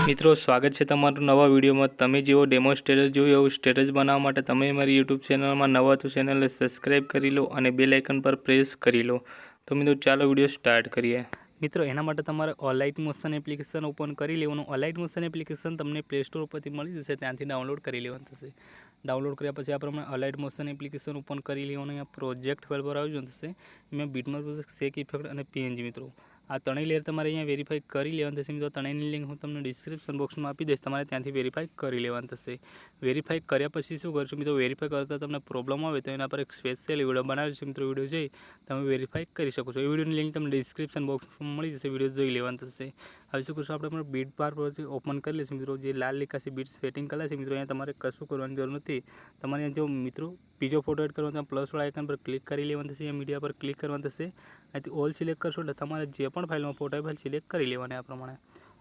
મિત્રો સ્વાગત છે તમારું નવા વિડીયોમાં। તમે જેવો ડેમો સ્ટેટસ જોયું એવું સ્ટેટસ બનાવવા માટે તમે મારી યુટ્યુબ ચેનલમાં નવા તો ચેનલને સબસ્ક્રાઈબ કરી લો અને બેલ આઇકન પર પ્રેસ કરી લો। તો મિત્રો ચાલો વિડીયો સ્ટાર્ટ કરીએ। મિત્રો એના માટે તમારે અલાઇટ મોશન એપ્લિકેશન ઓપન કરી લેવાનું। અલાઇટ મોશન એપ્લિકેશન તમને પ્લે સ્ટોર પરથી મળી જશે, ત્યાંથી ડાઉનલોડ કરી લેવાનું થશે। ડાઉનલોડ કર્યા પછી આ પ્રમાણે અલાઇટ મોશન એપ્લિકેશન ઓપન કરી લેવાનું। અહીંયા પ્રોજેક્ટ ફાઇલ પર આવી જવાનું થશે। એમાં બીટમાર્ક પ્રોજેક્ટ, શેક ઇફેક્ટ અને પીએનજી મિત્રો આ ત્રણેય લેયર તમારે અહીંયા વેરીફાઈ કરી લેવાનું થશે। મિત્રો ત્રણેયની લિંક હું તમને ડિસ્ક્રિપ્શન બોક્સમાં આપી દઈશ, તમારે ત્યાંથી વેરીફાઈ કરી લેવાનું થશે। વેરીફાઈ કર્યા પછી શું કરશો મિત્રો, વેરીફાઈ કરતાં તમને પ્રોબ્લેમ આવે તો એના પર એક સ્પેશિયલ વિડીયો બનાવ્યો છે મિત્રો, વિડીયો જોઈ તમે વેરીફાઈ કરી શકો છો। એ વિડીયોની લિંક તમને ડિસ્ક્રિપ્શન બોક્સમાં મળી જશે, વિડીયો જોઈ લેવાનું થશે। હવે શું કરશો, આપણે બીટ બાર પર ઓપન કરી લઈશું મિત્રો। જે લાલ લીખાશે બીટ સેટિંગ કરેલા છે મિત્રો, અહીંયા તમારે કશું કરવાની જરૂર નથી। તમારે અહીંયા જો મિત્રો બીજો ફોટો એડ કરવાનો ત્યાં પ્લસ વાળા આઇકન પર ક્લિક કરી લેવાનું થશે। અહીંયા મીડિયા પર ક્લિક કરવાનું થશે। અહીંથી ઓલ સિલેક્ટ કરશો એટલે તમારે જે પણ ફાઇલમાં ફોટો ફાઇલ સિલેક્ટ કરી લેવાની આ પ્રમાણે।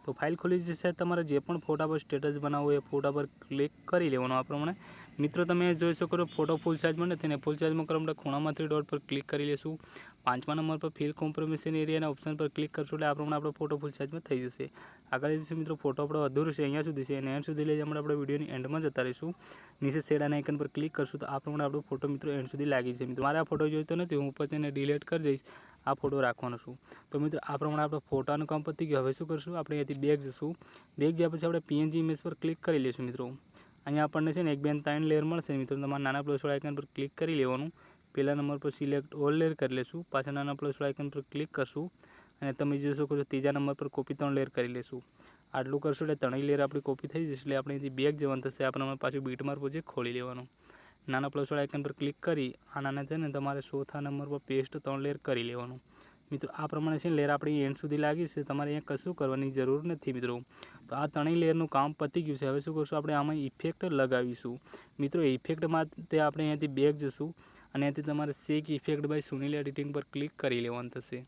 તો ફાઇલ ખુલી જશે। તમારે જે પણ ફોટા પર સ્ટેટસ બનાવવું હોય એ ફોટા પર ક્લિક કરી લેવાનું આ પ્રમાણે। મિત્રો તમે જોઈ શકો છો ફોટો ફૂલ સાઇઝમાં નથી ને, ફૂલ સાઇઝમાં કરવા માટે ખૂણામાંથી ડોટ પર ક્લિક કરી લેશું। 5મા નંબર પર ફિલ કોમ્પ્રોમિશન એરિયાના ઓપ્શન પર ક્લિક કરશો એટલે આ પ્રમાણે આપણો ફોટો ફૂલ સાઇઝમાં થઈ જશે। આગળ જઈશું મિત્રો, ફોટો આપણો અધૂરો છે અહીંયા સુધી છે, અને એન્ડ સુધી લઈ જઈને આપણે વિડીયોની એન્ડમાં જતા રહીશું। નીચે શેડાના આઇકન પર ક્લિક કરશું તો આ પ્રમાણે આપણો ફોટો મિત્રો એન્ડ સુધી લાગી જશે। મિત્રો મારે આ ફોટો જોઈતો નથી, હું ઉપર તેને ડિલીટ કરી દઈશ, આ ફોટો રાખવાનો છું। તો મિત્રો આ પ્રમાણે આપણે ફોટાનું કામ પતી ગયું। હવે શું કરશું, આપણે અહીંયાથી બેક જશું। બેક ગયા પછી આપણે પીએનજી ઇમેજ પર ક્લિક કરી લઈશું મિત્રો। અહીંયા આપણને છે ને 1 2 3 લેયર મળશે મિત્રો, તમારે નાના પ્લસ વાળા આઇકન પર ક્લિક કરી લેવાનું। પહેલા નંબર પર સિલેક્ટ ઓલ લેયર કરી લેશું, પાછા નાના પ્લસ વાળા આઇકન પર ક્લિક કરશું અને તમે જોઈ શકો છો ત્રીજા નંબર પર કોપી 3 લેયર કરી લેશું। આટલું કરશું એટલે ત્રણેય લેયર આપણી કોપી થઈ જશે। એટલે આપણે અહીંથી બેક જવાનું થશે, આ પ્રમાણે પાછું બીટમાર્ક પ્રોજેક્ટ ખોલી લેવાનું। નાના પ્લસ વાળા આઇકન પર ક્લિક કરી આના છે ને તમારે ચોથા નંબર પર પેસ્ટ 3 લેયર કરી લેવાનું। મિત્રો આ પ્રમાણે છે લેયર આપણી એન્ડ સુધી લાગી છે, તમારે અહીંયા કશું કરવાની જરૂર નથી મિત્રો। તો આ ત્રણેય લેયરનું કામ પતી ગયું છે। હવે શું કરશું, આપણે આમાં ઇફેક્ટ લગાવીશું મિત્રો। ઇફેક્ટ માટે આપણે અહીંયાથી બેક જશું અને અહીંયાથી તમારે શેક ઇફેક્ટ બાય સુનિલ એડિટિંગ પર ક્લિક કરી લેવાનું થશે।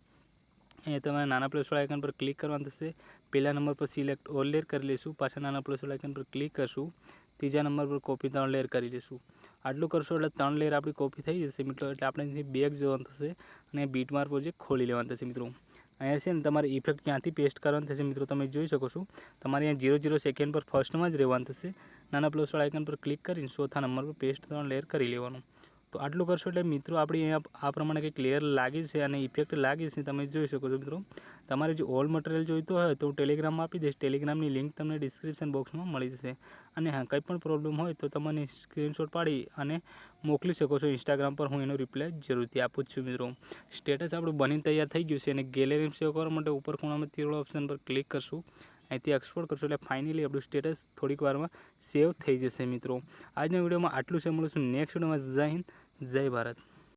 અહીંયા તમારે નાના પ્લસ વાળા આઇકન પર ક્લિક કરવાનું થશે। પહેલા નંબર પર સિલેક્ટ ઓલ લેયર કરી લઈશું, પાછા નાના પ્લસ વાળા આઇકન પર ક્લિક કરશું, ત્રીજા નંબર પર કોપી 3 લેયર કરી લઈશું। આટલું કરશો એટલે 3 લેયર આપણી કોપી થઈ જશે મિત્રો। એટલે આપણે અહીંથી બેક જવાનું થશે અને બીટમાર્ક પ્રોજેક્ટ ખોલી લેવાનું થશે મિત્રો। અહીંયા છે ને તમારે ઇફેક્ટ ક્યાંથી પેસ્ટ કરવાનું થશે મિત્રો, તમે જોઈ શકો છો તમારે અહીંયા 0 0 સેકન્ડ પર ફર્સ્ટમાં જ રહેવાનું થશે। નાના પ્લસ વાળા આઇકન પર ક્લિક કરીને ચોથા નંબર પર પેસ્ટ 3 લેયર કરી લેવાનું। તો આટલું કરશો એટલે મિત્રો આપણી અહીંયા આ પ્રમાણે કંઈક લેયર લાગી છે અને ઇફેક્ટ લાગી છે, તમે જોઈ શકો છો મિત્રો। તમારે જો ઓલ મટીરિયલ જોઈતો હોય તો હું ટેલિગ્રામમાં આપી દઈશ, ટેલિગ્રામની લિંક તમને ડિસ્ક્રિપ્શન બોક્સમાં મળી જશે। અને હા, કંઈ પણ પ્રોબ્લેમ હોય તો તમને સ્ક્રીનશોટ પાડી અને મોકલી શકો છો ઇન્સ્ટાગ્રામ પર, હું એનો રિપ્લાય જરૂરથી આપું જ છું મિત્રો। સ્ટેટસ આપણું બની તૈયાર થઈ ગયું છે અને ગેલેરીમાં સેવ કરવા માટે ઉપર ખૂણામાં તીરવાળા ઓપ્શન પર ક્લિક કરશું, અહીંથી એક્સપોર્ટ કરશો એટલે ફાઇનલી આપણું સ્ટેટસ થોડીક વારમાં સેવ થઈ જશે મિત્રો। આજના વિડીયોમાં આટલું છે, મળીશું નેક્સ્ટ વિડીયોમાં। જય હિન્દ, જય ભારત।